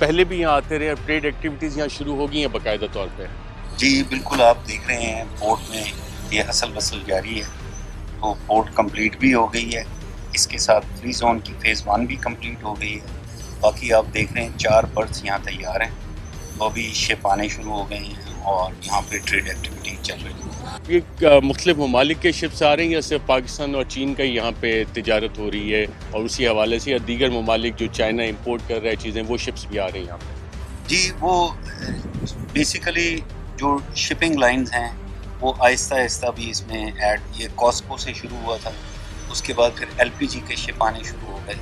پہلے بھی یہاں آتے رہے، ٹریڈ ایکٹیویٹیز یہاں شروع ہو گئی ہیں باقاعدہ طور پہ؟ جی بالکل، آپ دیکھ رہے ہیں پورٹ میں یہ ہسل بسل جاری ہے، تو پورٹ کمپلیٹ بھی ہو گئی ہے، اس کے ساتھ فری زون کی فیز 1 بھی کمپلیٹ ہو گئی ہے۔ باقی آپ دیکھ رہے ہیں 4 برتھس یہاں تیار ہیں، تو ابھی شپ آنے شروع ہو گئے ہیں اور یہاں پہ ٹریڈ ایکٹیویٹی چل رہی ہے۔ یہ مختلف ممالک کے شپس آ رہے ہیں یا صرف پاکستان اور چین کا یہاں پہ تجارت ہو رہی ہے، اور اسی حوالے سے یا دیگر ممالک جو چائنا امپورٹ کر رہا ہے چیزیں وہ شپس بھی آ رہے ہیں یہاں پہ؟ جی وہ بیسیکلی جو شپنگ لائنز ہیں وہ آہستہ آہستہ بھی اس میں ایڈ، یہ کاسکو سے شروع ہوا تھا، اس کے بعد پھر LPG کے شپ آنے شروع ہو گئے،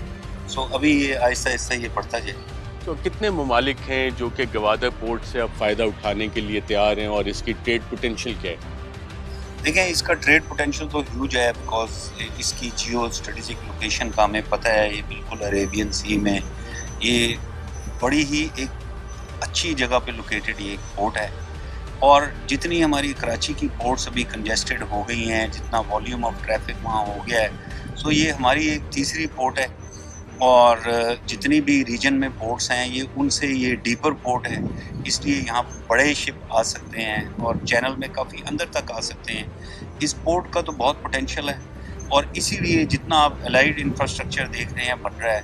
سو ابھی یہ آہستہ آہستہ یہ بڑھتا جائے۔ تو کتنے ممالک ہیں جو کہ گوادر پورٹ سے اب فائدہ اٹھانے کے لیے تیار ہیں، اور اس کی ٹریڈ پوٹینشیل کیا ہے؟ دیکھیں اس کا ٹریڈ پوٹینشیل تو ہیوج ہے، بیکاز اس کی جیو اسٹریٹجک لوکیشن کا ہمیں پتہ ہے، یہ بالکل عریبین سی میں یہ بڑی ہی ایک اچھی جگہ پہ لوکیٹڈ یہ ایک پورٹ ہے، اور جتنی ہماری کراچی کی پورٹس ابھی کنجسٹڈ ہو گئی ہیں، جتنا والیوم آف ٹریفک وہاں ہو گیا ہے، سو یہ ہماری ایک تیسری پورٹ ہے، اور جتنی بھی ریجن میں پورٹس ہیں یہ ان سے یہ ڈیپر پورٹ ہے، اس لیے یہاں بڑے شپ آ سکتے ہیں اور چینل میں کافی اندر تک آ سکتے ہیں۔ اس پورٹ کا تو بہت پوٹینشیل ہے، اور اسی لیے جتنا آپ الائڈ انفراسٹرکچر دیکھ رہے ہیں بن رہا ہے،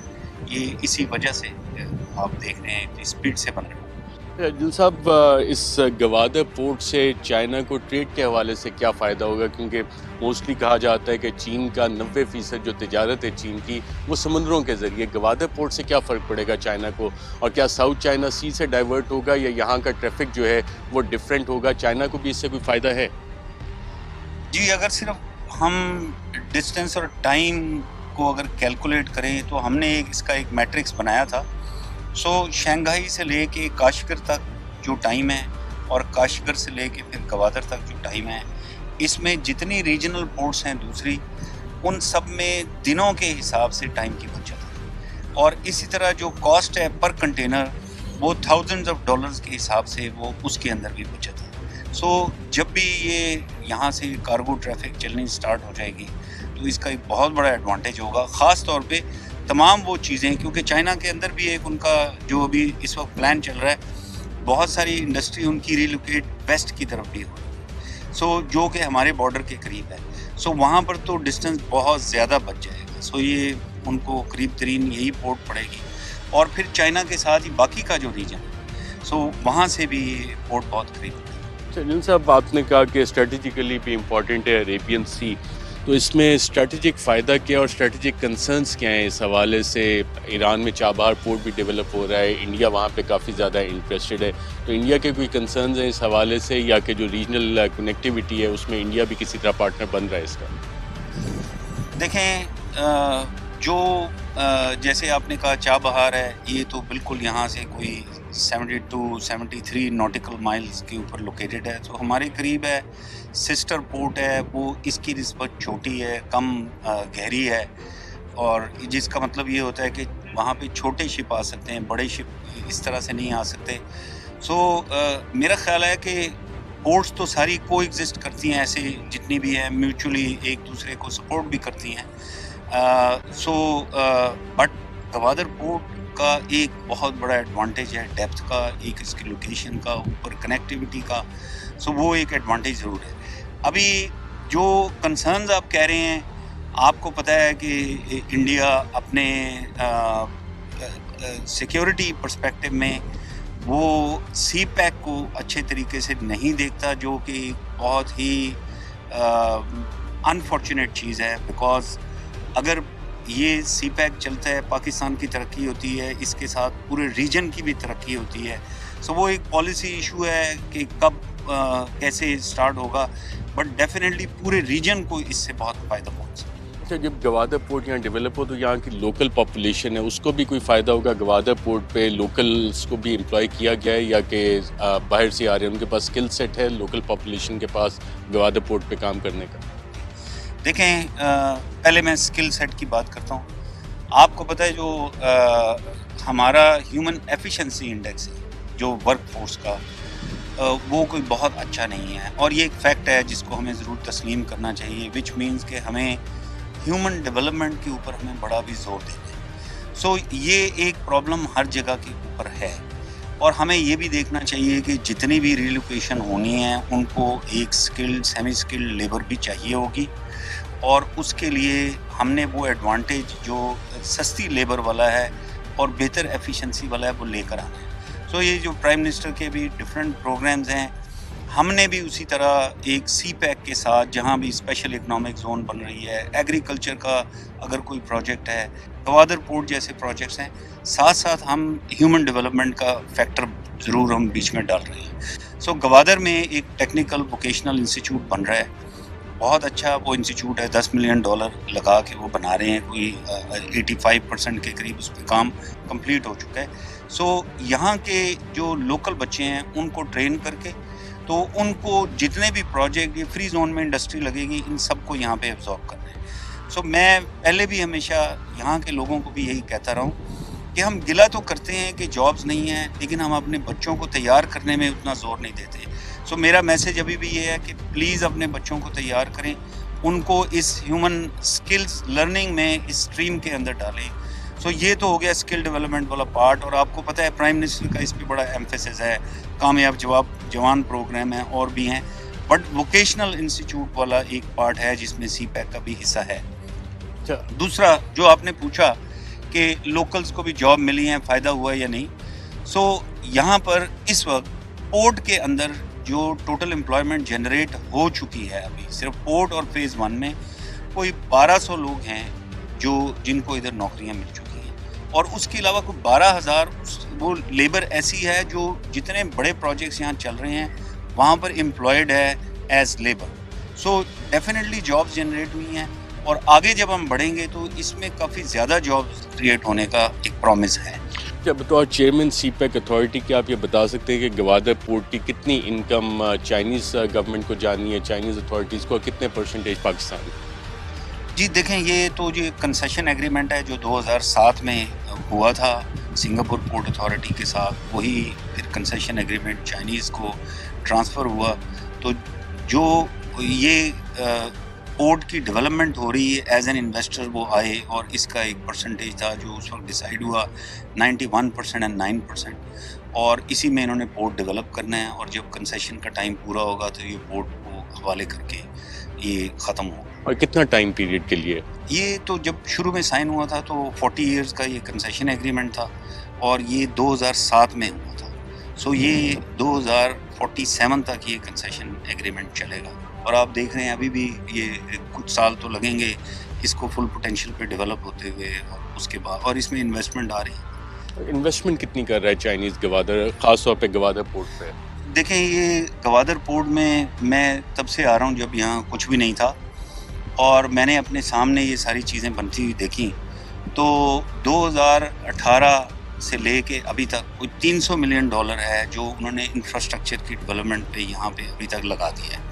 یہ اسی وجہ سے آپ دیکھ رہے ہیں اسپیڈ سے بن رہا ہے۔ جل صاحب، اس گوادر پورٹ سے چائنا کو ٹریڈ کے حوالے سے کیا فائدہ ہوگا؟ کیونکہ موسٹلی کہا جاتا ہے کہ چین کا 90% جو تجارت ہے چین کی وہ سمندروں کے ذریعے، گوادر پورٹ سے کیا فرق پڑے گا چائنا کو؟ اور کیا ساؤتھ چائنا سی سے ڈائیورٹ ہوگا، یا یہاں کا ٹریفک جو ہے وہ ڈیفرنٹ ہوگا؟ چائنا کو بھی اس سے کوئی فائدہ ہے؟ جی اگر صرف ہم ڈسٹینس اور ٹائم کو اگر کیلکولیٹ کریں تو ہم نے اس کا ایک میٹرکس بنایا تھا، سو شنگھائی سے لے کے کاشگر تک جو ٹائم ہے، اور کاشگر سے لے کے پھر گوادر تک جو ٹائم ہے، اس میں جتنی ریجنل پورٹس ہیں دوسری، ان سب میں دنوں کے حساب سے ٹائم کی بچت ہے، اور اسی طرح جو کاسٹ ہے پر کنٹینر وہ تھاؤزنڈز آف ڈالرز کے حساب سے وہ اس کے اندر بھی بچت ہے۔ سو جب بھی یہ یہاں سے کارگو ٹریفک چلنی سٹارٹ ہو جائے گی تو اس کا ایک بہت بڑا ایڈوانٹیج ہوگا، خاص طور پہ تمام وہ چیزیں، کیونکہ چائنا کے اندر بھی ایک ان کا جو ابھی اس وقت پلان چل رہا ہے، بہت ساری انڈسٹری ان کی ریلوکیٹ ویسٹ کی طرف بھی ہو، سو جو کہ ہمارے بارڈر کے قریب ہے، سو وہاں پر تو ڈسٹنس بہت زیادہ بچ جائے گا، سو یہ ان کو قریب ترین یہی پورٹ پڑے گی، اور پھر چائنا کے ساتھ ہی باقی کا جو ریجن ہے، سو وہاں سے بھی یہ پورٹ بہت قریب ہے۔ جن صاحب، آپ نے کہا کہ اسٹریٹجیکلی بھی امپورٹنٹ ہے عریبین سی، تو اس میں اسٹریٹجک فائدہ کیا اور اسٹریٹجک کنسرنس کیا ہیں اس حوالے سے؟ ایران میں چابہار پورٹ بھی ڈیولپ ہو رہا ہے، انڈیا وہاں پہ کافی زیادہ انٹرسٹڈ ہے، تو انڈیا کے کوئی کنسرنز ہیں اس حوالے سے، یا کہ جو ریجنل کنیکٹیوٹی ہے اس میں انڈیا بھی کسی طرح پارٹنر بن رہا ہے اس کا؟ دیکھیں جو جیسے آپ نے کہا چابہار ہے، یہ تو بالکل یہاں سے کوئی 72-73 نوٹیکل مائلز کے اوپر لوکیٹڈ ہے، تو ہمارے قریب ہے۔ سسٹر پورٹ ہے وہ اس کی نسبت چھوٹی ہے، کم گہری ہے، اور جس کا مطلب یہ ہوتا ہے کہ وہاں پہ چھوٹے شپ آ سکتے ہیں، بڑے شپ اس طرح سے نہیں آ سکتے۔ سو میرا خیال ہے کہ پورٹس تو ساری کو ایگزسٹ کرتی ہیں، ایسے جتنی بھی ہیں میوچولی ایک دوسرے کو سپورٹ بھی کرتی ہیں، بٹ گوادر پورٹ کا ایک بہت بڑا ایڈوانٹیج ہے ڈیپتھ کا، ایک اس کی لوکیشن کا، اوپر کنیکٹیوٹی کا، سو وہ ایک ایڈوانٹیج ضرور ہے۔ ابھی جو کنسرنز آپ کہہ رہے ہیں، آپ کو پتہ ہے کہ انڈیا اپنے سیکیورٹی پرسپیکٹو میں وہ سی پیک کو اچھے طریقے سے نہیں دیکھتا، جو کہ بہت ہی انفارچونیٹ چیز ہے، بیکاز اگر یہ سی پیک چلتا ہے پاکستان کی ترقی ہوتی ہے، اس کے ساتھ پورے ریجن کی بھی ترقی ہوتی ہے، سو وہ ایک پالیسی ایشو ہے کہ کب کیسے سٹارٹ ہوگا، بٹ ڈیفینیٹلی پورے ریجن کو اس سے بہت فائدہ پہنچ سکتا ہے۔ اچھا، جب گوادر پورٹ یہاں ڈیولپ ہو تو یہاں کی لوکل پاپولیشن ہے اس کو بھی کوئی فائدہ ہوگا؟ گوادر پورٹ پہ لوکلس کو بھی امپلائی کیا گیا ہے، یا کہ باہر سے آ رہے ہیں، ان کے پاس اسکل سیٹ ہے لوکل پاپولیشن کے پاس گوادر پورٹ پہ کام کرنے کا؟ دیکھیں پہلے میں اسکل سیٹ کی بات کرتا ہوں۔ آپ کو پتہ ہے جو ہمارا ہیومن ایفیشنسی انڈیکس ہے جو ورک فورس کا، وہ کوئی بہت اچھا نہیں ہے، اور یہ ایک فیکٹ ہے جس کو ہمیں ضرور تسلیم کرنا چاہیے، وچ مینس کہ ہمیں ہیومن ڈیولپمنٹ کے اوپر ہمیں بڑا بھی زور دینا ہے۔ سو یہ ایک پرابلم ہر جگہ کے اوپر ہے، اور ہمیں یہ بھی دیکھنا چاہیے کہ جتنی بھی ریلوکیشن ہونی ہیں ان کو ایک سکلڈ سیمی سکلڈ لیبر بھی چاہیے ہوگی، اور اس کے لیے ہم نے وہ ایڈوانٹیج جو سستی لیبر والا ہے اور بہتر ایفیشنسی والا ہے وہ لے کر آنا ہے۔ سو یہ جو پرائم منسٹر کے بھی ڈفرینٹ پروگرامز ہیں، ہم نے بھی اسی طرح ایک سی پیک کے ساتھ جہاں بھی اسپیشل اکنامک زون بن رہی ہے، ایگریکلچر کا اگر کوئی پروجیکٹ ہے، گوادر پورٹ جیسے پروجیکٹس ہیں، ساتھ ساتھ ہم ہیومن ڈیولپمنٹ کا فیکٹر ضرور ہم بیچ میں ڈال رہے ہیں۔ سو گوادر میں ایک ٹیکنیکل ووکیشنل انسٹیٹیوٹ بن رہا ہے، بہت اچھا وہ انسٹیٹیوٹ ہے، $10 ملین لگا کے وہ بنا رہے ہیں، کوئی 85% کے قریب اس پہ کام کمپلیٹ ہو چکا ہے۔ سو یہاں کے جو لوکل بچے ہیں ان کو ٹرین کر کے تو ان کو جتنے بھی پروجیکٹ، یہ فری زون میں انڈسٹری لگے گی، ان سب کو یہاں پہ ایبزارب کرنا ہے۔ سو میں پہلے بھی ہمیشہ یہاں کے لوگوں کو بھی یہی کہتا رہا ہوں کہ ہم گلہ تو کرتے ہیں کہ جابز نہیں ہیں، لیکن ہم اپنے بچوں کو تیار کرنے میں اتنا زور نہیں دیتے۔ سو میرا میسیج ابھی بھی یہ ہے کہ پلیز اپنے بچوں کو تیار کریں، ان کو اس ہیومن سکلز لرننگ میں اس اسٹریم کے اندر ڈالیں۔ سو یہ تو ہو گیا اسکل ڈیولپمنٹ والا پارٹ، اور آپ کو پتہ ہے پرائم منسٹر کا اس پہ بڑا ایمفیسس ہے، کامیاب جوان پروگرام ہیں اور بھی ہیں، بٹ ووکیشنل انسٹیٹیوٹ والا ایک پارٹ ہے جس میں سی پیک کا بھی حصہ ہے۔ دوسرا جو آپ نے پوچھا کہ لوکلز کو بھی جاب ملی ہیں، فائدہ ہوا ہے یا نہیں، سو یہاں پر اس وقت پورٹ کے اندر جو ٹوٹل امپلائمنٹ جنریٹ ہو چکی ہے ابھی صرف پورٹ اور فیز 1 میں کوئی 1200 لوگ ہیں جن کو ادھر نوکریاں مل چکی ہیں، اور اس کے علاوہ کوئی 12,000 وہ لیبر ایسی ہے جو جتنے بڑے پروجیکٹس یہاں چل رہے ہیں وہاں پر امپلائڈ ہے as labour. So definitely jobs generate ہوئی ہیں، اور آگے جب ہم بڑھیں گے تو اس میں کافی زیادہ جابس کریٹ ہونے کا ایک پرومس ہے۔ بطور چیئرمین سی پیک اتھارٹی کیا آپ یہ بتا سکتے ہیں کہ گوادر پورٹ کی کتنی انکم چائنیز گورنمنٹ کو جانی ہے، چائنیز اتھارٹیز کو، کتنے پرسنٹیج پاکستان؟ جی دیکھیں، یہ تو جو کنسیشن ایگریمنٹ ہے جو 2007 میں ہوا تھا سنگاپور پورٹ اتھارٹی کے ساتھ، وہی پھر کنسیشن ایگریمنٹ چائنیز کو ٹرانسفر ہوا، تو جو یہ پورٹ کی ڈیولپمنٹ ہو رہی ہے ایز این انویسٹر وہ آئے، اور اس کا ایک پرسنٹیج تھا جو اس وقت ڈیسائیڈ ہوا 91% اینڈ 9%، اور اسی میں انہوں نے پورٹ ڈیولپ کرنا ہے، اور جب کنسیشن کا ٹائم پورا ہوگا تو یہ پورٹ کو حوالے کر کے یہ ختم ہوگا۔ اور کتنا ٹائم پیریڈ کے لیے؟ یہ تو جب شروع میں سائن ہوا تھا تو 40 ایئرز کا یہ کنسیشن ایگریمنٹ تھا، اور یہ 2007 میں ہوا تھا، سو یہ 2047 تک یہ کنسیشن ایگریمنٹ چلے گا، اور آپ دیکھ رہے ہیں ابھی بھی یہ کچھ سال تو لگیں گے اس کو فل پوٹینشیل پہ ڈیولپ ہوتے ہوئے، اور اس کے بعد اور اس میں انویسٹمنٹ آ رہی ہے۔ انویسٹمنٹ کتنی کر رہا ہے چائنیز گوادر، خاص طور پہ گوادر پورٹ پہ؟ دیکھیں، یہ گوادر پورٹ میں تب سے آ رہا ہوں جب یہاں کچھ بھی نہیں تھا، اور میں نے اپنے سامنے یہ ساری چیزیں بنتی ہوئی دیکھیں، تو 2018 سے لے کے ابھی تک کوئی $300 ملین ہے جو انہوں نے انفراسٹرکچر کی ڈیولپمنٹ پہ یہاں پہ ابھی تک لگا دیا ہے،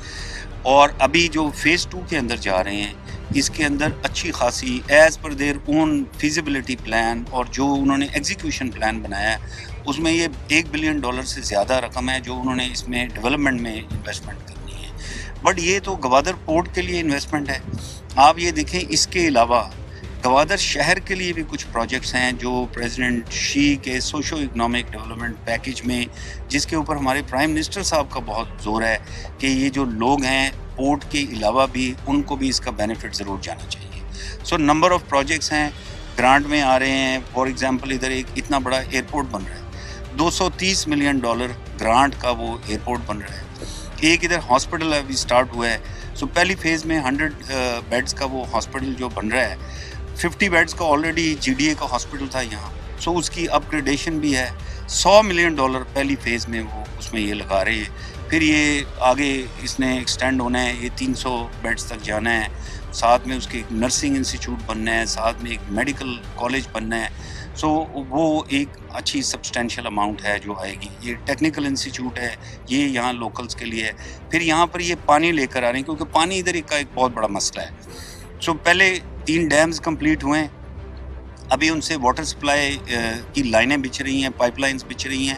اور ابھی جو فیز 2 کے اندر جا رہے ہیں اس کے اندر اچھی خاصی ایز پر دیر اون فیزیبلٹی پلان اور جو انہوں نے ایگزیکیوشن پلان بنایا ہے اس میں یہ $1 بلین سے زیادہ رقم ہے جو انہوں نے اس میں ڈیولپمنٹ میں انویسٹمنٹ کرنی ہے۔ بٹ یہ تو گوادر پورٹ کے لیے انویسٹمنٹ ہے۔ آپ یہ دیکھیں، اس کے علاوہ گوادر شہر کے لیے بھی کچھ پروجیکٹس ہیں جو پریزیڈنٹ شی کے سوشو اکنامک ڈیولپمنٹ پیکج میں، جس کے اوپر ہمارے پرائم منسٹر صاحب کا بہت زور ہے کہ یہ جو لوگ ہیں پورٹ کے علاوہ بھی ان کو بھی اس کا بینیفٹ ضرور جانا چاہیے۔ سو نمبر آف پروجیکٹس ہیں گرانٹ میں آ رہے ہیں۔ فار ایگزامپل ادھر ایک اتنا بڑا ایئرپورٹ بن رہا ہے، $230 ملین گرانٹ کا وہ ایئرپورٹ بن رہا ہے۔ ایک ادھر ہاسپٹل ابھی سٹارٹ ہوا ہے، سو پہلی فیز میں 100 بیڈز کا وہ ہاسپٹل جو بن رہا ہے، 50 بیڈز کا آلریڈی جی ڈی اے کا ہاسپٹل تھا یہاں، سو اس کی اپ گریڈیشن بھی ہے۔ $100 ملین پہلی فیز میں وہ اس میں یہ لگا رہے ہیں۔ پھر یہ آگے اس نے ایکسٹینڈ ہونا ہے، یہ 300 بیڈز تک جانا ہے، ساتھ میں اس کے ایک نرسنگ انسٹیٹیوٹ بننا ہے، ساتھ میں ایک میڈیکل کالج بننا ہے۔ سو وہ ایک اچھی سبسٹینشیل اماؤنٹ ہے جو آئے گی۔ یہ ٹیکنیکل انسٹیٹیوٹ ہے، یہ یہاں لوکلز کے لیے ہے۔ پھر یہاں پر یہ پانی لے کر آ رہے ہیں کیونکہ پانی ادھر کا ایک بہت بڑا مسئلہ ہے۔ سو پہلے 3 ڈیمز کمپلیٹ ہوئے ہیں، ابھی ان سے واٹر سپلائی کی لائنیں بچھ رہی ہیں، پائپ لائنز بچھ رہی ہیں۔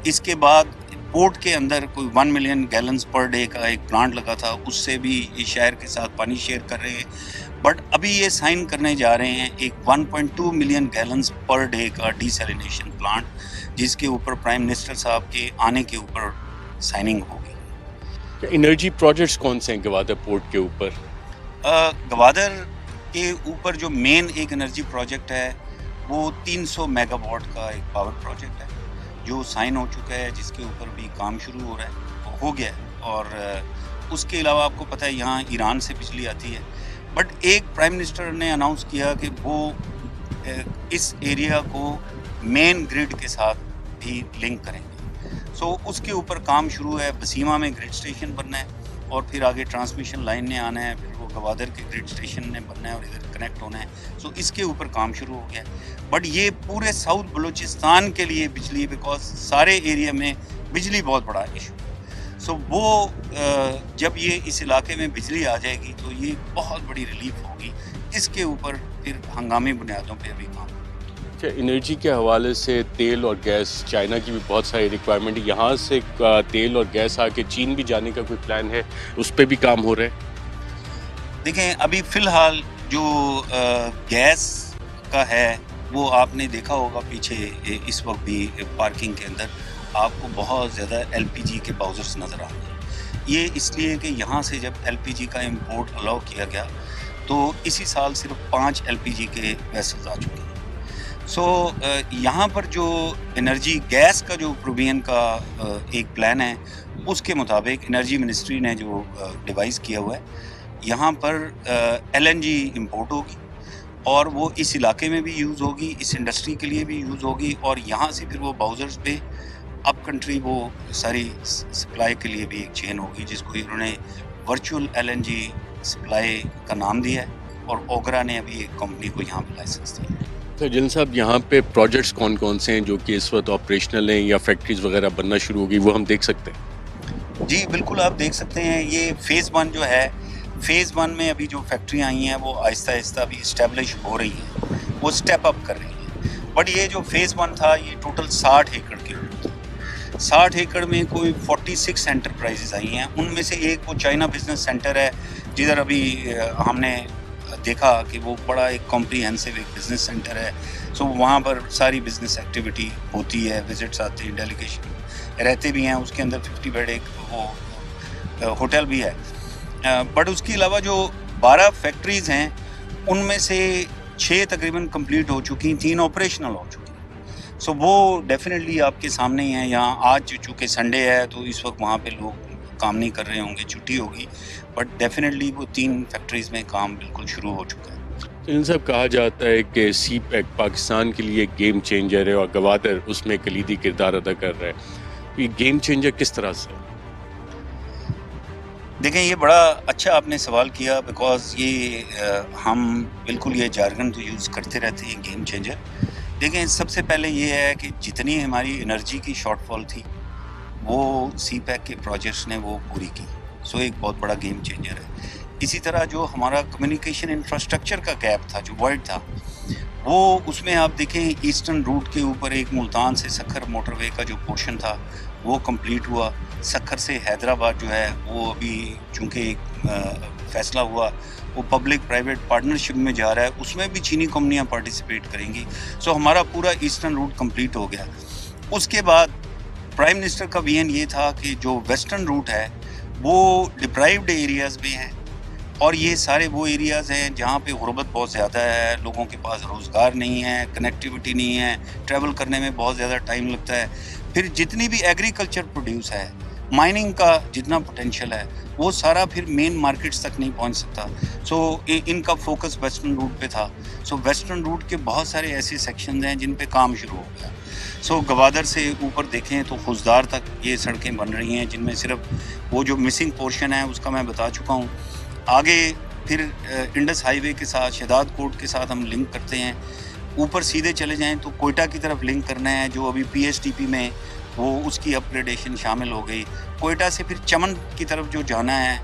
اس کے بعد پورٹ کے اندر کوئی 1 ملین گیلنز پر ڈے کا ایک پلانٹ لگا تھا، اس سے بھی یہ شہر کے ساتھ پانی شیئر کر رہے ہیں۔ بٹ ابھی یہ سائن کرنے جا رہے ہیں ایک 1.2 ملین گیلنز پر ڈے کا ڈی سیلینیشن پلانٹ، جس کے اوپر پرائم منسٹر صاحب کے آنے کے اوپر سائننگ ہوگی۔ انرجی پروجیکٹس کون سے ہیں گوادر پورٹ کے اوپر؟ گوادر کے اوپر جو مین ایک انرجی پروجیکٹ ہے وہ 300 میگا واٹ کا ایک پاور پروجیکٹ ہے جو سائن ہو چکا ہے، جس کے اوپر بھی کام شروع ہو رہا ہے، ہو گیا ہے۔ اور اس کے علاوہ آپ کو پتہ ہے یہاں ایران سے بجلی آتی ہے، بٹ ایک پرائم منسٹر نے اناؤنس کیا کہ وہ اس ایریا کو مین گریڈ کے ساتھ بھی لنک کریں گے۔ سو اس کے اوپر کام شروع ہے، بسیمہ میں گریڈ اسٹیشن بننا ہے اور پھر آگے ٹرانسمیشن لائن نے آنا ہے، پھر وہ گوادر کے گریڈ اسٹیشن نے بننا ہے اور ادھر کنیکٹ ہونا ہے۔ سو اس کے اوپر کام شروع ہو گیا ہے، بٹ یہ پورے ساؤتھ بلوچستان کے لیے بجلی، بیکاز سارے ایریا میں بجلی بہت بڑا ایشو ہے۔ سو وہ جب یہ اس علاقے میں بجلی آ جائے گی تو یہ بہت بڑی ریلیف ہوگی۔ اس کے اوپر پھر ہنگامی بنیادوں پہ ابھی کام۔ اچھا، انرجی کے حوالے سے تیل اور گیس، چائنا کی بھی بہت ساری ریکوائرمنٹ ہے، یہاں سے تیل اور گیس آ کے چین بھی جانے کا کوئی پلان ہے؟ اس پہ بھی کام ہو رہا ہے؟ دیکھیں ابھی فی الحال جو گیس کا ہے وہ آپ نے دیکھا ہوگا پیچھے اس وقت بھی پارکنگ کے اندر آپ کو بہت زیادہ ایل پی جی کے باؤزرس نظر آ رہے ہیں۔ یہ اس لیے کہ یہاں سے جب ایل پی جی کا امپورٹ الاؤ کیا گیا تو اسی سال صرف 5 ایل پی جی کے ویسلز آ چکے ہیں۔ سو یہاں پر جو انرجی گیس کا جو پروویژن کا ایک پلان ہے، اس کے مطابق انرجی منسٹری نے جو ڈیوائز کیا ہوا ہے، یہاں پر ایل این جی امپورٹ ہوگی اور وہ اس علاقے میں بھی یوز ہوگی، اس انڈسٹری کے لیے بھی یوز ہوگی، اور یہاں سے پھر وہ باؤزرز پہ اپ کنٹری وہ ساری سپلائی کے لیے بھی ایک چین ہوگی، جس کو انہوں نے virtual L N G supply کا نام دیا ہے، اور اوگرا نے ابھی ایک کمپنی کو یہاں پہ لائسنس دیا ہے۔ تو جن صاحب یہاں پہ پروجیکٹس کون کون سے ہیں جو کہ اس وقت آپریشنل ہیں یا فیکٹریز وغیرہ بننا شروع ہو گئی، وہ ہم دیکھ سکتے ہیں؟ جی بالکل، آپ دیکھ سکتے ہیں یہ فیز 1 جو ہے، فیز 1 میں ابھی جو فیکٹریاں آئی ہیں وہ آہستہ آہستہ ابھی اسٹیبلش ہو رہی ہیں، وہ اسٹیپ اپ کر رہی ہیں، بٹ یہ جو فیز 1 تھا یہ ٹوٹل 60 ایکڑ کے اوپر تھا۔ 60 ایکڑ میں کوئی 46 انٹرپرائزز آئی ہیں، ان میں سے ایک وہ چائنا بزنس سینٹر ہے، جدھر ابھی ہم نے دیکھا کہ وہ بڑا ایک کمپریہنسو ایک بزنس سینٹر ہے۔ سو وہاں پر ساری بزنس ایکٹیویٹی ہوتی ہے، وزٹس آتے ہیں، ڈیلیگیشن رہتے بھی ہیں، اس کے اندر 50 بیڈ ایک وہ ہوٹل بھی ہے۔ بٹ اس کے علاوہ جو 12 فیکٹریز ہیں ان میں سے 6 تقریباً کمپلیٹ ہو چکی، 3 آپریشنل ہو چکی۔ سو وہ ڈیفینیٹلی آپ کے سامنے ہی ہیں۔ یہاں آج چونکہ سنڈے ہے تو اس وقت وہاں پہ لوگ کام نہیں کر رہے ہوں گے، چھٹی ہوگی، بٹ ڈیفینیٹلی وہ 3 فیکٹریز میں کام بالکل شروع ہو چکا ہے۔ ان سب کہا جاتا ہے کہ سی پیک پاکستان کے لیے ایک گیم چینجر ہے اور گوادر اس میں کلیدی کردار ادا کر رہا ہے۔ یہ گیم چینجر کس طرح سے؟ دیکھیں یہ بڑا اچھا آپ نے سوال کیا، بیکاز یہ ہم بالکل یہ جارگن تو یوز کرتے رہتے ہیں، گیم چینجر۔ دیکھیں سب سے پہلے یہ ہے کہ جتنی ہماری انرجی کی شارٹ فال تھی وہ سی پیک کے پروجیکٹس نے وہ پوری کی، سو ایک بہت بڑا گیم چینجر ہے۔ اسی طرح جو ہمارا کمیونیکیشن انفراسٹرکچر کا گیپ تھا، جو وائڈ تھا، وہ اس میں آپ دیکھیں ایسٹرن روٹ کے اوپر ایک ملتان سے سکھر موٹر وے کا جو پورشن تھا وہ کمپلیٹ ہوا۔ سکھر سے حیدرآباد جو ہے وہ ابھی چونکہ ایک فیصلہ ہوا وہ پبلک پرائیویٹ پارٹنرشپ میں جا رہا ہے، اس میں بھی چینی کمپنیاں پارٹیسپیٹ کریں گی۔ سو ہمارا پورا ایسٹرن روٹ کمپلیٹ ہو گیا۔ اس کے بعد پرائم منسٹر کا ویژن یہ تھا کہ جو ویسٹرن روٹ ہے وہ ڈپرائیوڈ ایریاز میں ہے، اور یہ سارے وہ ایریاز ہیں جہاں پہ غربت بہت زیادہ ہے، لوگوں کے پاس روزگار نہیں ہے، کنیکٹیوٹی نہیں ہے، ٹریول کرنے میں بہت زیادہ ٹائم لگتا ہے۔ پھر جتنی بھی ایگریکلچر پروڈیوس ہے، مائننگ کا جتنا پوٹینشیل ہے، وہ سارا پھر مین مارکیٹس تک نہیں پہنچ سکتا۔ سو ان کا فوکس ویسٹرن روٹ پہ تھا۔ سو ویسٹرن روٹ کے بہت سارے ایسے سیکشنز ہیں جن پہ کام شروع ہو گیا۔ سو گوادر سے اوپر دیکھیں تو خوزدار تک یہ سڑکیں بن رہی ہیں، جن میں صرف وہ جو مسنگ پورشن ہے اس کا میں بتا چکا ہوں۔ آگے پھر انڈس ہائی وے کے ساتھ، شہداد کوٹ کے ساتھ ہم لنک کرتے ہیں۔ اوپر سیدھے چلے جائیں تو کوئٹہ کی طرف لنک کرنا ہے، جو ابھی پی ایس ٹی پی میں وہ اس کی اپ گریڈیشن شامل ہو گئی۔ کوئٹہ سے پھر چمن کی طرف جو جانا ہے،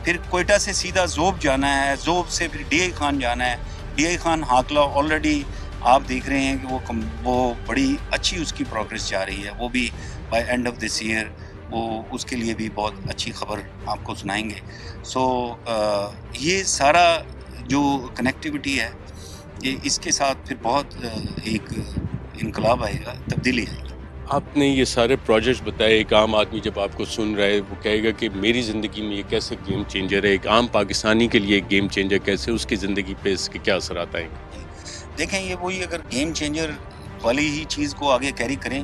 پھر کوئٹہ سے سیدھا زوب جانا ہے، زوب سے پھر ڈی آئی خان جانا ہے، ڈی آئی خان ہاکلا آلریڈی آپ دیکھ رہے ہیں کہ وہ بڑی اچھی اس کی پروگریس جا رہی ہے، وہ بھی by end of this year وہ اس کے لیے بھی بہت اچھی خبر آپ کو سنائیں گے۔ سو یہ سارا جو کنیکٹیوٹی ہے اس کے ساتھ پھر بہت ایک انقلاب آئے گا، تبدیلی آئے گی۔ آپ نے یہ سارے پروجیکٹس بتائے، ایک عام آدمی جب آپ کو سن رہا ہے وہ کہے گا کہ میری زندگی میں یہ کیسے گیم چینجر ہے، ایک عام پاکستانی کے لیے ایک گیم چینجر کیسے، اس کی زندگی پہ اس کے کیا اثرات آئیں گے؟ دیکھیں یہ وہی اگر گیم چینجر والی ہی چیز کو آگے کیری کریں،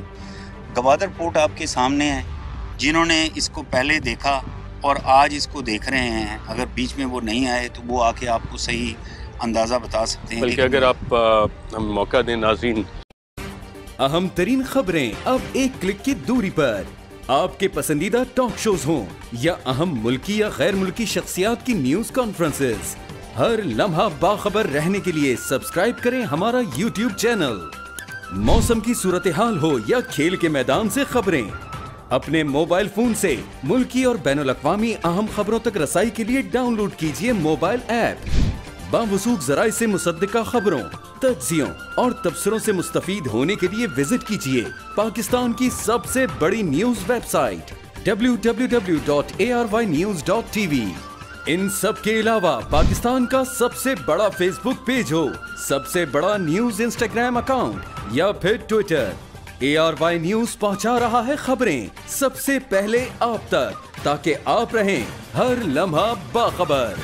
گوادر پورٹ آپ کے سامنے ہے، جنہوں نے اس کو پہلے دیکھا اور آج اس کو دیکھ رہے ہیں، اگر بیچ میں وہ نہیں آئے تو وہ آ کے آپ کو صحیح اندازہ بتا سکتے ہیں. بلکہ اگر آپ ہم موقع دیں ناظرین، اہم ترین خبریں اب ایک کلک کی دوری پر، آپ کے پسندیدہ ٹاک شوز ہوں یا اہم ملکی یا غیر ملکی شخصیات کی نیوز کانفرنسز، ہر لمحہ باخبر رہنے کے لیے سبسکرائب کریں ہمارا یوٹیوب چینل. موسم کی صورتحال ہو یا کھیل کے میدان سے خبریں، اپنے موبائل فون سے ملکی اور بین الاقوامی اہم خبروں تک رسائی کے لیے ڈاؤن لوڈ کیجیے موبائل ایپ. باوثوق ذرائع سے مصدقہ خبروں، تجزیوں اور تبصروں سے مستفید ہونے کے لیے وزٹ کیجیے پاکستان کی سب سے بڑی نیوز ویب سائٹ www.arYnews.tv. ان سب کے علاوہ پاکستان کا سب سے بڑا فیس بک پیج ہو، سب سے بڑا نیوز انسٹاگرام اکاؤنٹ یا پھر ٹویٹر، ARY نیوز پہنچا رہا ہے خبریں سب سے پہلے آپ تک، تاکہ آپ رہیں ہر لمحہ باخبر.